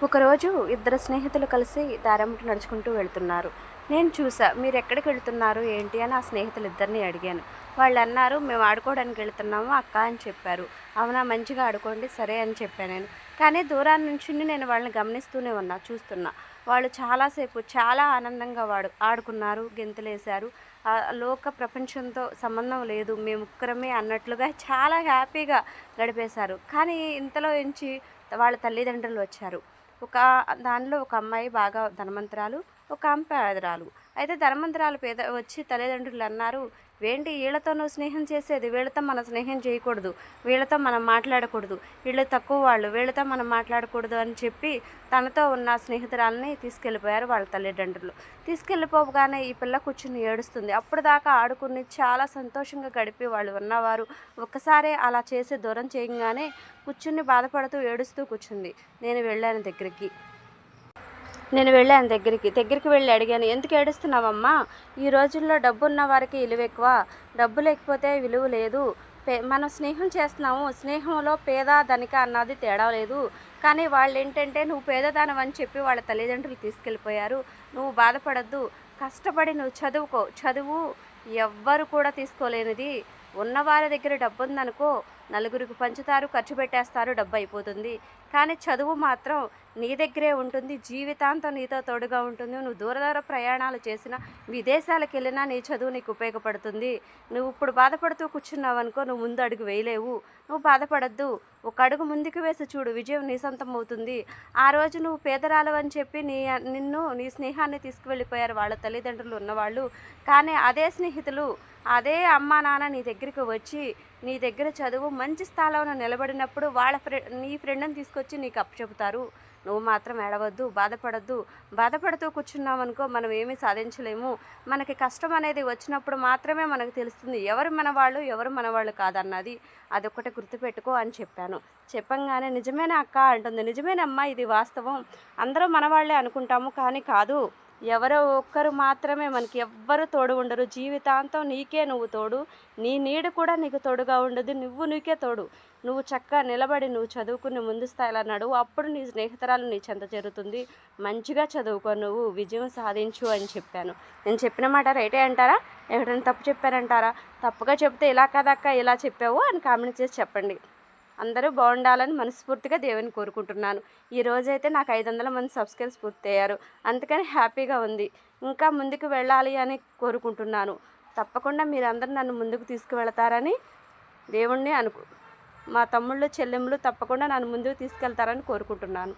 ఒకరోజు ఇద్దరు స్నేహితులు కలిసి దారెంబటి నడుచుకుంటూ వెళ్తున్నారు. నేను చూసా. మీరు ఎక్కడికి వెళ్తున్నారు ఏంటి అని ఆ స్నేహితులు ఇద్దరిని అడిగాను. వాళ్ళు అన్నారు, మేము ఆడుకోవడానికి వెళ్తున్నాము అక్క అని చెప్పారు. అవునా, మంచిగా ఆడుకోండి సరే అని చెప్పాను నేను. కానీ దూరాన్ని నుంచి నేను వాళ్ళని గమనిస్తూనే ఉన్నా, చూస్తున్నా. వాళ్ళు చాలాసేపు చాలా ఆనందంగా ఆడుకున్నారు, గెంతులేశారు. లోక ప్రపంచంతో సంబంధం లేదు, మేము ముగ్గురమే అన్నట్లుగా చాలా హ్యాపీగా గడిపేశారు. కానీ ఇంతలో నుంచి వాళ్ళ తల్లిదండ్రులు వచ్చారు. ఒక దానిలో ఒక అమ్మాయి బాగా ధనవంతురాలు, ఒక ఆమె పేదరాలు. అయితే ధనవంతురాలు వచ్చి తల్లిదండ్రులు అన్నారు, ఏంటి వీళ్ళతో నువ్వు స్నేహం చేసేది, వీళ్ళతో మనం స్నేహం చేయకూడదు, వీళ్ళతో మనం మాట్లాడకూడదు, వీళ్ళు తక్కువ వాళ్ళు, వీళ్ళతో మనం మాట్లాడకూడదు అని చెప్పి తనతో ఉన్న స్నేహితురాలని తీసుకెళ్ళిపోయారు వాళ్ళ తల్లిదండ్రులు. తీసుకెళ్ళిపోగానే ఈ పిల్ల కూర్చుని ఏడుస్తుంది. అప్పుడు దాకా ఆడుకుని చాలా సంతోషంగా గడిపి వాళ్ళు ఉన్నవారు ఒక్కసారే అలా చేసి దూరం చేయగానే కూర్చుని బాధపడుతూ ఏడుస్తూ కూర్చుంది. దగ్గరికి వెళ్ళి అడిగాను, ఎందుకు ఏడుస్తున్నావమ్మా? ఈ రోజుల్లో డబ్బు ఉన్న వారికి విలువ ఎక్కువ, డబ్బు లేకపోతే విలువ లేదు. మనం స్నేహం చేస్తున్నాము, స్నేహంలో పేద ధనిక అన్నది తేడా లేదు. కానీ వాళ్ళు ఏంటంటే నువ్వు పేదదానం అని చెప్పి వాళ్ళ తల్లిదండ్రులు తీసుకెళ్ళిపోయారు. నువ్వు బాధపడద్దు, కష్టపడి నువ్వు చదువుకో. చదువు ఎవ్వరు కూడా తీసుకోలేనిది. ఉన్నవారి దగ్గర డబ్బు ఉందనుకో, నలుగురికి పంచుతారు, ఖర్చు పెట్టేస్తారు, డబ్బు అయిపోతుంది. కానీ చదువు మాత్రం నీ దగ్గరే ఉంటుంది, జీవితాంతం నీతో తోడుగా ఉంటుంది. నువ్వు దూర ప్రయాణాలు చేసినా, విదేశాలకు వెళ్ళినా నీ చదువు నీకు ఉపయోగపడుతుంది. నువ్వు ఇప్పుడు బాధపడుతూ కూర్చున్నావు అనుకో, నువ్వు ముందు అడుగు వేయలేవు. నువ్వు బాధపడద్దు, ఒక అడుగు ముందుకు వేసి చూడు, విజయం నీ సొంతం అవుతుంది. ఆ రోజు నువ్వు పేదరాలు అని చెప్పి నీ స్నేహాన్ని తీసుకువెళ్ళిపోయారు వాళ్ళ తల్లిదండ్రులు ఉన్నవాళ్ళు. కానీ అదే స్నేహితులు, అదే అమ్మా నాన్న నీ దగ్గరికి వచ్చి నీ దగ్గర చదువు మంచి స్థానంలో నిలబడినప్పుడు నీ ఫ్రెండ్ని తీసుకొచ్చి నీకు అప్పచెపుతారు. నువ్వు మాత్రం ఏడవద్దు, బాధపడద్దు. బాధపడుతూ కూర్చున్నామనుకో మనం ఏమీ సాధించలేము. మనకి కష్టం అనేది వచ్చినప్పుడు మాత్రమే మనకు తెలుస్తుంది ఎవరు మనవాళ్ళు, ఎవరు మనవాళ్ళు కాదన్నది. అదొక్కటి గుర్తుపెట్టుకో అని చెప్పాను. చెప్పంగానే నిజమేనా అక్క అంటుంది. నిజమేనమ్మా, ఇది వాస్తవం. అందరూ మనవాళ్ళే అనుకుంటాము, కానీ కాదు. ఎవరో ఒక్కరు మాత్రమే మనకి, ఎవ్వరు తోడు ఉండరు. జీవితాంతం నీకే నువ్వు తోడు, నీ నీడ కూడా నీకు తోడుగా ఉండదు. నువ్వు నీకే తోడు. నువ్వు చక్కగా నిలబడి నువ్వు చదువుకుని ముందు స్థాయిలో నడువు, అప్పుడు నీ స్నేహితురాలు నీ చెంత చేరుతుంది. మంచిగా చదువుకో, నువ్వు విజయం సాధించు అని చెప్పాను. నేను చెప్పిన మాట రైటే అంటారా, ఎవరైనా తప్పు చెప్పారంటారా? తప్పుగా చెప్తే ఇలా కదక్క ఇలా చెప్పావు అని కామెంట్ చేసి చెప్పండి. అందరూ బాగుండాలని మనస్ఫూర్తిగా దేవుని కోరుకుంటున్నాను. ఈ రోజైతే నాకు 500 మంది సబ్స్క్రైబర్స్ పూర్తయ్యారు. అందుకని హ్యాపీగా ఉంది. ఇంకా ముందుకు వెళ్ళాలి అని కోరుకుంటున్నాను. తప్పకుండా మీరందరూ నన్ను ముందుకు తీసుకువెళతారని దేవుణ్ణి మా తమ్ముళ్ళు చెల్లెమ్మలు తప్పకుండా నన్ను ముందుకు తీసుకెళ్తారని కోరుకుంటున్నాను.